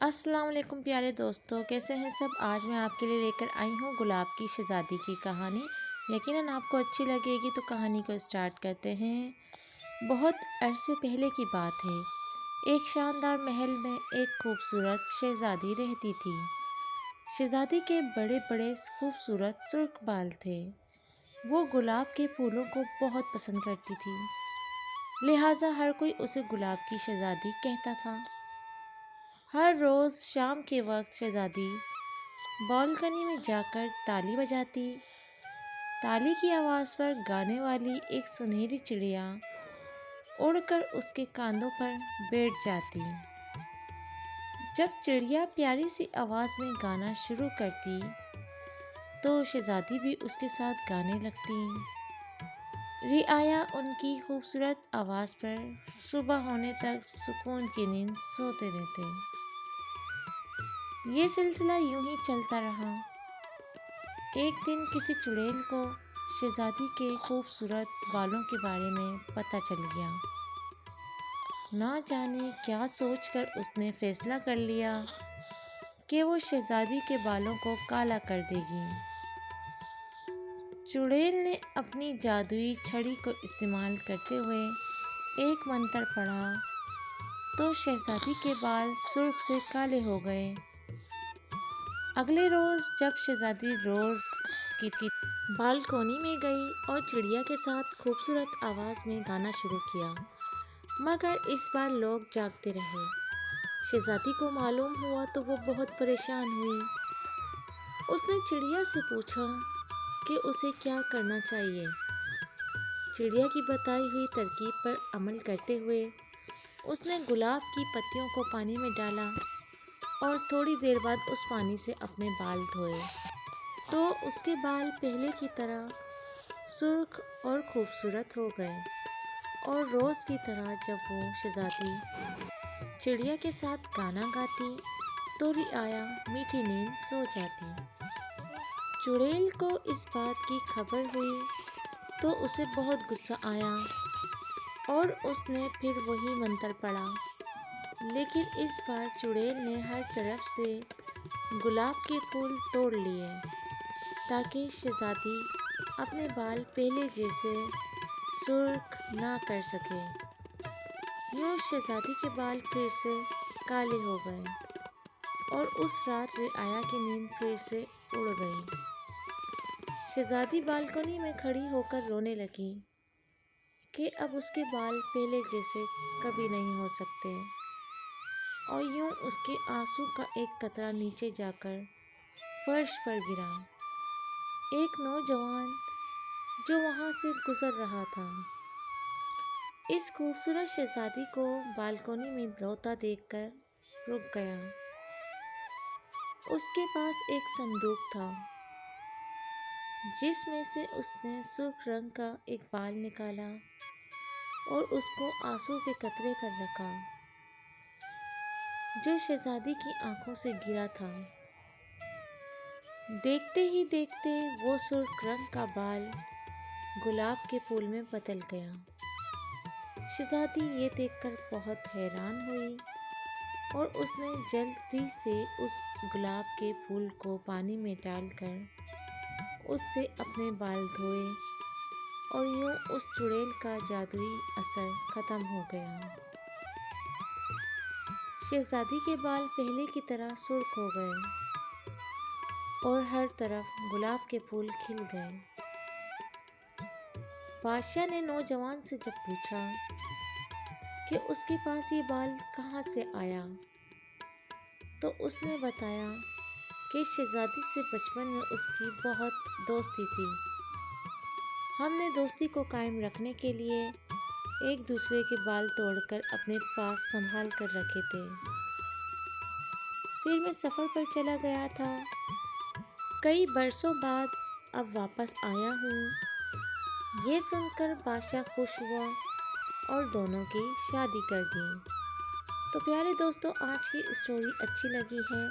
السلام علیکم پیارے دوستوں، کیسے ہیں سب؟ آج میں آپ کے لیے لے کر آئی ہوں گلاب کی شہزادی کی کہانی۔ یقیناً آپ کو اچھی لگے گی، تو کہانی کو اسٹارٹ کرتے ہیں۔ بہت عرصے پہلے کی بات ہے، ایک شاندار محل میں ایک خوبصورت شہزادی رہتی تھی۔ شہزادی کے بڑے بڑے خوبصورت سرخ بال تھے۔ وہ گلاب کے پھولوں کو بہت پسند کرتی تھی، لہٰذا ہر کوئی اسے گلاب کی شہزادی کہتا تھا۔ ہر روز شام کے وقت شہزادی بالکنی میں جا کر تالی بجاتی۔ تالی کی آواز پر گانے والی ایک سنہری چڑیا اڑ کر اس کے کاندھوں پر بیٹھ جاتی۔ جب چڑیا پیاری سی آواز میں گانا شروع کرتی تو شہزادی بھی اس کے ساتھ گانے لگتی۔ رعایا ان کی خوبصورت آواز پر صبح ہونے تک سکون کی نیند سوتے رہتے۔ یہ سلسلہ یوں ہی چلتا رہا۔ ایک دن کسی چڑیل کو شہزادی کے خوبصورت بالوں کے بارے میں پتہ چل گیا۔ نہ جانے کیا سوچ کر اس نے فیصلہ کر لیا کہ وہ شہزادی کے بالوں کو کالا کر دے گی۔ چڑیل نے اپنی جادوئی چھڑی کو استعمال کرتے ہوئے ایک منتر پڑھا تو شہزادی کے بال سرخ سے کالے ہو گئے۔ اگلے روز جب شہزادی روز کی بالکنی میں گئی اور چڑیا کے ساتھ خوبصورت آواز میں گانا شروع کیا، مگر اس بار لوگ جاگتے رہے۔ شہزادی کو معلوم ہوا تو وہ بہت پریشان ہوئی۔ اس نے چڑیا سے پوچھا کہ اسے کیا کرنا چاہیے۔ چڑیا کی بتائی ہوئی ترکیب پر عمل کرتے ہوئے اس نے گلاب کی پتیوں کو پانی میں ڈالا اور تھوڑی دیر بعد اس پانی سے اپنے بال دھوئے تو اس کے بال پہلے کی طرح سرخ اور خوبصورت ہو گئے، اور روز کی طرح جب وہ شہزادی چڑیا کے ساتھ گانا گاتی تو رعایا میٹھی نیند سو جاتی۔ چڑیل کو اس بات کی خبر ہوئی تو اسے بہت غصہ آیا اور اس نے پھر وہی منتر پڑھا، لیکن اس بار چڑیل نے ہر طرف سے گلاب کے پھول توڑ لیے تاکہ شہزادی اپنے بال پہلے جیسے سرخ نہ کر سکے۔ یوں شہزادی کے بال پھر سے کالے ہو گئے اور اس رات رعایا کی نیند پھر سے اڑ گئی۔ شہزادی بالکنی میں کھڑی ہو کر رونے لگی کہ اب اس کے بال پہلے جیسے کبھی نہیں ہو سکتے، اور یوں اس کے آنسو کا ایک قطرہ نیچے جا کر فرش پر گرا۔ ایک نوجوان جو وہاں سے گزر رہا تھا اس خوبصورت شہزادی کو بالکنی میں روتا دیکھ کر رک گیا۔ اس کے پاس ایک صندوق تھا جس میں سے اس نے سرخ رنگ کا ایک بال نکالا اور اس کو آنسو کے قطرے پر رکھا جو شہزادی کی آنکھوں سے گرا تھا۔ دیکھتے ہی دیکھتے وہ سرخ رنگ کا بال گلاب کے پھول میں بدل گیا۔ شہزادی یہ دیکھ کر بہت حیران ہوئی اور اس نے جلدی سے اس گلاب کے پھول کو پانی میں ڈال کر اس سے اپنے بال دھوئے، اور یوں اس چڑیل کا جادوئی اثر ختم ہو گیا۔ شہزادی کے بال پہلے کی طرح سرخ ہو گئے اور ہر طرف گلاب کے پھول کھل گئے۔ بادشاہ نے نوجوان سے جب پوچھا کہ اس کے پاس یہ بال کہاں سے آیا تو اس نے بتایا کہ شہزادی سے بچپن میں اس کی بہت دوستی تھی۔ ہم نے دوستی کو قائم رکھنے کے لیے ایک دوسرے کے بال توڑ کر اپنے پاس سنبھال کر رکھے تھے۔ پھر میں سفر پر چلا گیا تھا، کئی برسوں بعد اب واپس آیا ہوں۔ یہ سن کر بادشاہ خوش ہوا اور دونوں کی شادی کر دی۔ تو پیارے دوستوں، آج کی اسٹوری اچھی لگی ہے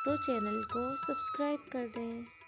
تو چینل کو سبسکرائب کر دیں۔